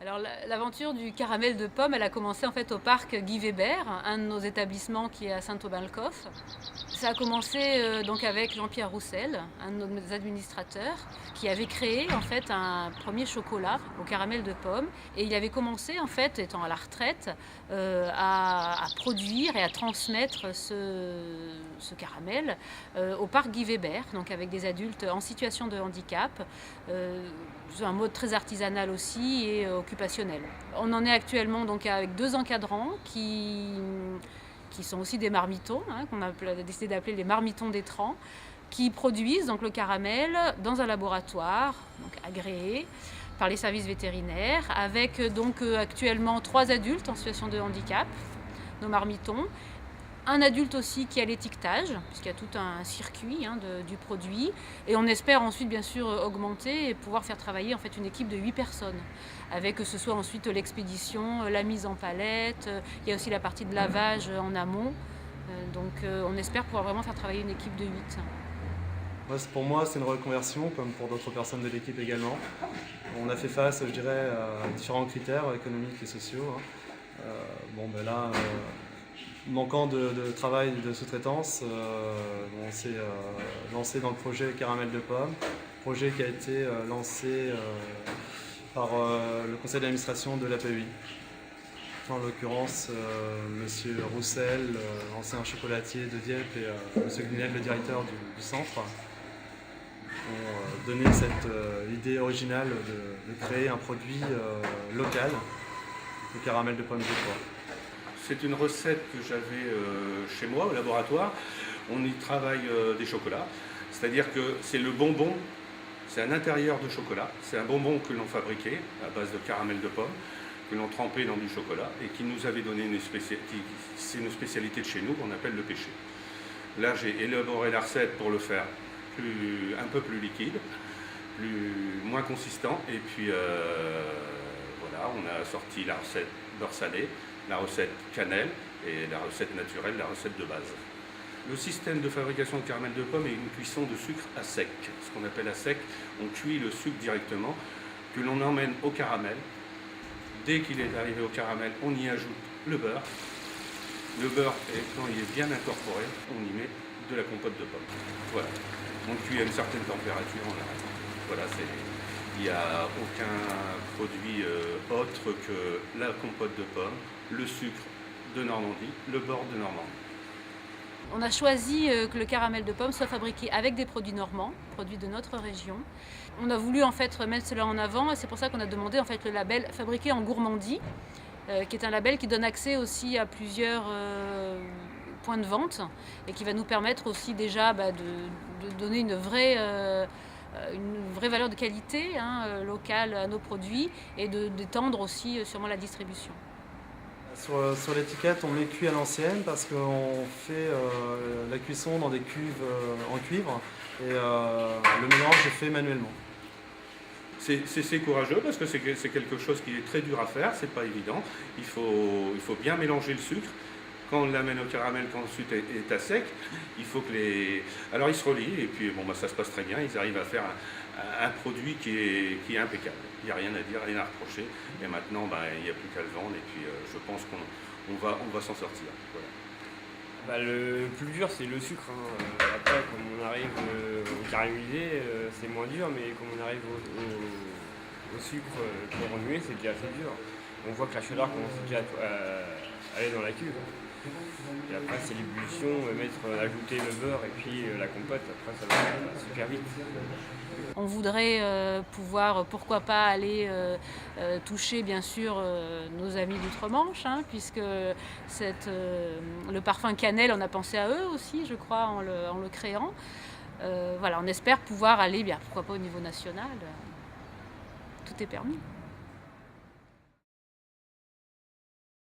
Alors l'aventure du caramel de pomme, elle a commencé en fait au parc Guy Weber, un de nos établissements qui est à Saint-Aubin-le-Coff. Ça a commencé donc avec Jean-Pierre Roussel, un de nos administrateurs, qui avait créé en fait un premier chocolat au caramel de pomme. Et il avait commencé en fait, étant à la retraite, à produire et à transmettre ce caramel au parc Guy Weber, donc avec des adultes en situation de handicap. Un mode très artisanal aussi et occupationnel. On en est actuellement donc avec 2 encadrants qui sont aussi des marmitons, qu'on a décidé d'appeler les marmitons d'étran, qui produisent donc le caramel dans un laboratoire donc agréé par les services vétérinaires, avec donc actuellement 3 adultes en situation de handicap, nos marmitons. Un adulte aussi qui a l'étiquetage, puisqu'il y a tout un circuit du produit. Et on espère ensuite bien sûr augmenter et pouvoir faire travailler en fait une équipe de 8 personnes, avec que ce soit ensuite l'expédition, la mise en palette, il y a aussi la partie de lavage en amont. Donc on espère pouvoir vraiment faire travailler une équipe de 8. Pour moi, c'est une reconversion, comme pour d'autres personnes de l'équipe également. On a fait face, je dirais, à différents critères économiques et sociaux. Manquant de travail de sous-traitance, on s'est lancé dans le projet Caramel de Pomme, projet qui a été lancé par le conseil d'administration de l'APEI. En l'occurrence, M. Roussel, ancien chocolatier de Dieppe, et M. Glinel, le directeur du centre, ont donné cette idée originale de créer un produit local, le caramel de pomme de pois. C'est une recette que j'avais chez moi au laboratoire. On y travaille des chocolats, c'est-à-dire que c'est le bonbon, c'est un intérieur de chocolat, c'est un bonbon que l'on fabriquait à base de caramel de pomme, que l'on trempait dans du chocolat et qui nous avait donné c'est une spécialité de chez nous qu'on appelle le péché. Là j'ai élaboré la recette pour le faire un peu plus liquide, moins consistant, et puis voilà, on a sorti la recette beurre salé, la recette cannelle et la recette naturelle, la recette de base. Le système de fabrication de caramel de pomme est une cuisson de sucre à sec. Ce qu'on appelle à sec, on cuit le sucre directement, que l'on emmène au caramel. Dès qu'il est arrivé au caramel, on y ajoute le beurre. Le beurre, quand il est bien incorporé, on y met de la compote de pomme. Voilà. On cuit à une certaine température, on arrête. Voilà, il n'y a aucun produit autre que la compote de pomme, le sucre de Normandie, le beurre de Normandie. On a choisi que le caramel de pomme soit fabriqué avec des produits normands, produits de notre région. On a voulu en fait mettre cela en avant et c'est pour ça qu'on a demandé en fait le label fabriqué en gourmandie, qui est un label qui donne accès aussi à plusieurs points de vente et qui va nous permettre aussi déjà de donner une vraie valeur de qualité locale à nos produits et d'étendre aussi sûrement la distribution. Sur l'étiquette, on met cuit à l'ancienne parce qu'on fait la cuisson dans des cuves en cuivre et le mélange est fait manuellement. C'est courageux parce que c'est quelque chose qui est très dur à faire, c'est pas évident. Il faut bien mélanger le sucre. Quand on l'amène au caramel, quand ensuite est à sec, il faut que alors ils se relient et puis ça se passe très bien. Ils arrivent à faire un produit qui est impeccable. Il n'y a rien à dire, rien à reprocher. Et maintenant, il n'y a plus qu'à le vendre et puis je pense qu'on va s'en sortir. Voilà. Le plus dur c'est le sucre. Après, comme on arrive au caramélisé, c'est moins dur, mais comme on arrive au sucre pour remuer, c'est déjà assez dur. On voit que la chaleur commence déjà à aller dans la cuve. Et après, c'est l'ébullition, ajouter le beurre et puis la compote, après ça va super vite. On voudrait pouvoir, pourquoi pas, aller toucher bien sûr nos amis d'outre-Manche, puisque le parfum cannelle, on a pensé à eux aussi, je crois, en le créant. Voilà, on espère pouvoir aller, pourquoi pas au niveau national. Tout est permis.